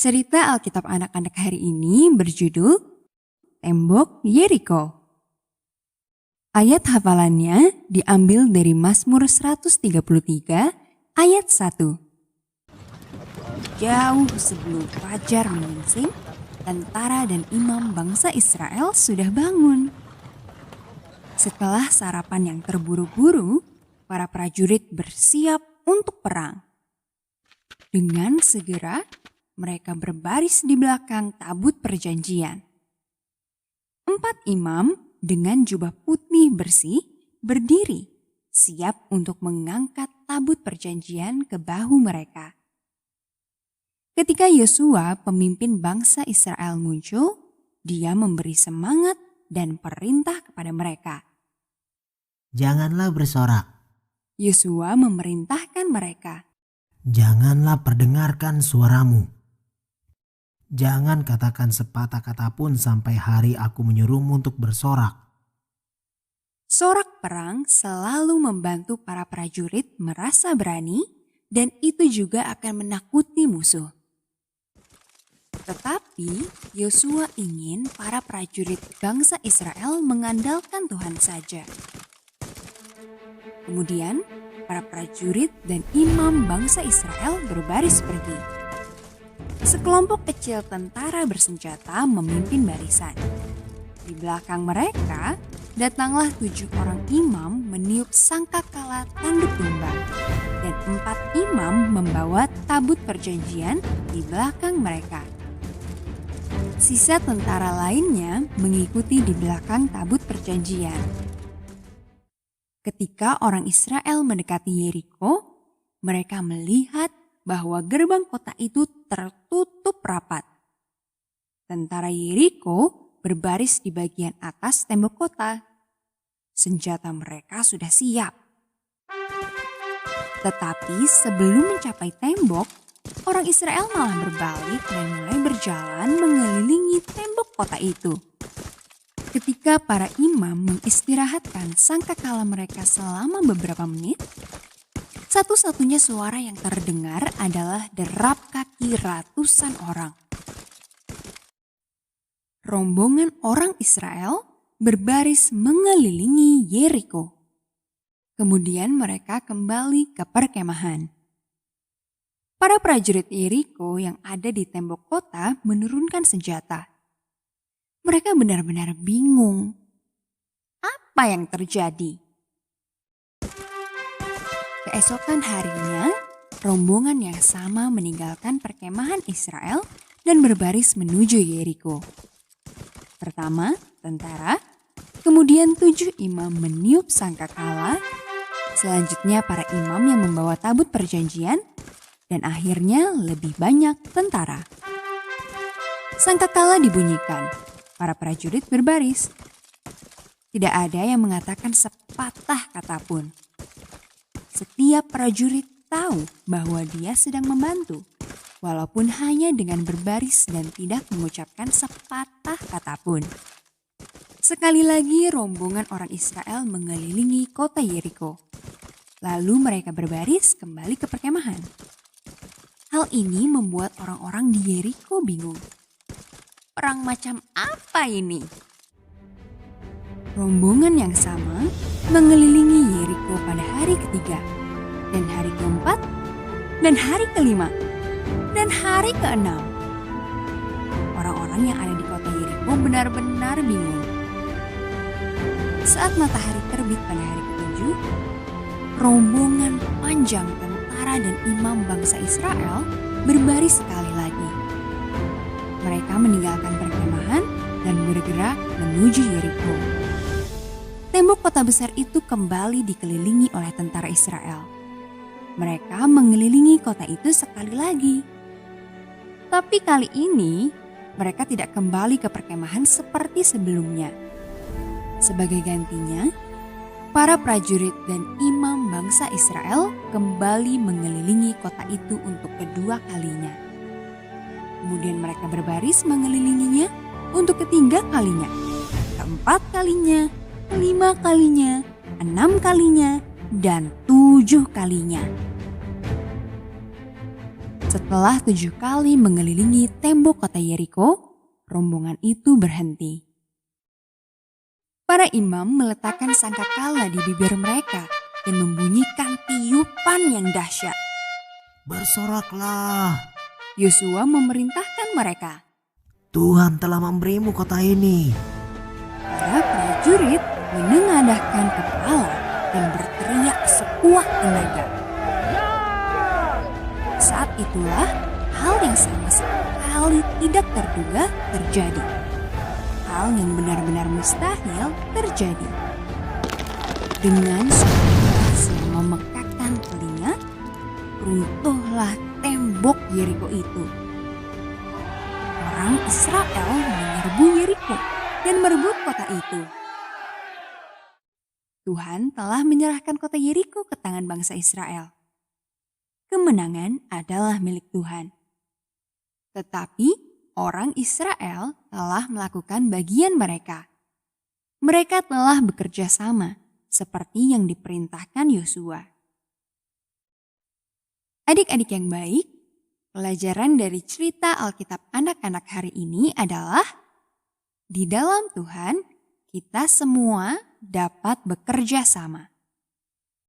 Cerita Alkitab anak-anak hari ini berjudul Tembok Yeriko. Ayat hafalannya diambil dari Mazmur 133 ayat 1. Jauh sebelum fajar menyingsing, tentara dan imam bangsa Israel sudah bangun. Setelah sarapan yang terburu-buru, para prajurit bersiap untuk perang. Dengan segera, mereka berbaris di belakang tabut perjanjian. 4 imam dengan jubah putih bersih berdiri, siap untuk mengangkat tabut perjanjian ke bahu mereka. Ketika Yosua, pemimpin bangsa Israel muncul, dia memberi semangat dan perintah kepada mereka. Janganlah bersorak. Yosua memerintahkan mereka. Janganlah perdengarkan suaramu. Jangan katakan sepatah kata pun sampai hari aku menyuruhmu untuk bersorak. Sorak perang selalu membantu para prajurit merasa berani dan itu juga akan menakuti musuh. Tetapi Yosua ingin para prajurit bangsa Israel mengandalkan Tuhan saja. Kemudian para prajurit dan imam bangsa Israel berbaris pergi. Sekelompok kecil tentara bersenjata memimpin barisan. Di belakang mereka, datanglah 7 orang imam meniup sangkakala tanduk domba. Dan 4 imam membawa tabut perjanjian di belakang mereka. Sisa tentara lainnya mengikuti di belakang tabut perjanjian. Ketika orang Israel mendekati Yeriko, mereka melihat bahwa gerbang kota itu tertutup rapat. Tentara Yeriko berbaris di bagian atas tembok kota. Senjata mereka sudah siap. Tetapi sebelum mencapai tembok, orang Israel malah berbalik dan mulai berjalan mengelilingi tembok kota itu. Ketika para imam mengistirahatkan sangkakala mereka selama beberapa menit, satu-satunya suara yang terdengar adalah derap kaki ratusan orang. Rombongan orang Israel berbaris mengelilingi Yeriko. Kemudian mereka kembali ke perkemahan. Para prajurit Yeriko yang ada di tembok kota menurunkan senjata. Mereka benar-benar bingung. Apa yang terjadi? Keesokan harinya, rombongan yang sama meninggalkan perkemahan Israel dan berbaris menuju Yeriko. Pertama, tentara, kemudian 7 imam meniup sangkakala, selanjutnya para imam yang membawa tabut perjanjian, dan akhirnya lebih banyak tentara. Sangkakala dibunyikan, para prajurit berbaris. Tidak ada yang mengatakan sepatah kata pun. Setiap prajurit tahu bahwa dia sedang membantu, walaupun hanya dengan berbaris dan tidak mengucapkan sepatah kata pun. Sekali lagi rombongan orang Israel mengelilingi kota Yeriko. Lalu mereka berbaris kembali ke perkemahan. Hal ini membuat orang-orang di Yeriko bingung. Perang macam apa ini? Rombongan yang sama mengelilingi Yeriko pada hari ketiga, dan hari keempat, dan hari kelima, dan hari keenam. Orang-orang yang ada di kota Yeriko benar-benar bingung. Saat matahari terbit pada hari ketujuh, rombongan panjang tentara dan imam bangsa Israel berbaris sekali lagi. Mereka meninggalkan perkemahan dan bergerak menuju Yeriko. Tembok kota besar itu kembali dikelilingi oleh tentara Israel. Mereka mengelilingi kota itu sekali lagi. Tapi kali ini mereka tidak kembali ke perkemahan seperti sebelumnya. Sebagai gantinya, para prajurit dan imam bangsa Israel kembali mengelilingi kota itu untuk kedua kalinya. Kemudian mereka berbaris mengelilinginya untuk ketiga kalinya, keempat kalinya, 5 kalinya, 6 kalinya, dan 7 kalinya. Setelah 7 kali mengelilingi tembok kota Yeriko, rombongan itu berhenti. Para imam meletakkan sangkakala di bibir mereka dan membunyikan tiupan yang dahsyat. Bersoraklah, Yosua memerintahkan mereka. Tuhan telah memberimu kota ini. Para prajurit menengadahkan kepala dan berteriak sekuat tenaga. Saat itulah hal yang sama sekali tidak terduga terjadi. Hal yang benar-benar mustahil terjadi. Dengan suara yang memekakkan telinga, runtuhlah tembok Yeriko itu. Orang Israel menyerbu Yeriko dan merebut kota itu. Tuhan telah menyerahkan kota Yeriko ke tangan bangsa Israel. Kemenangan adalah milik Tuhan. Tetapi orang Israel telah melakukan bagian mereka. Mereka telah bekerja sama seperti yang diperintahkan Yosua. Adik-adik yang baik, pelajaran dari cerita Alkitab anak-anak hari ini adalah di dalam Tuhan kita semua dapat bekerja sama.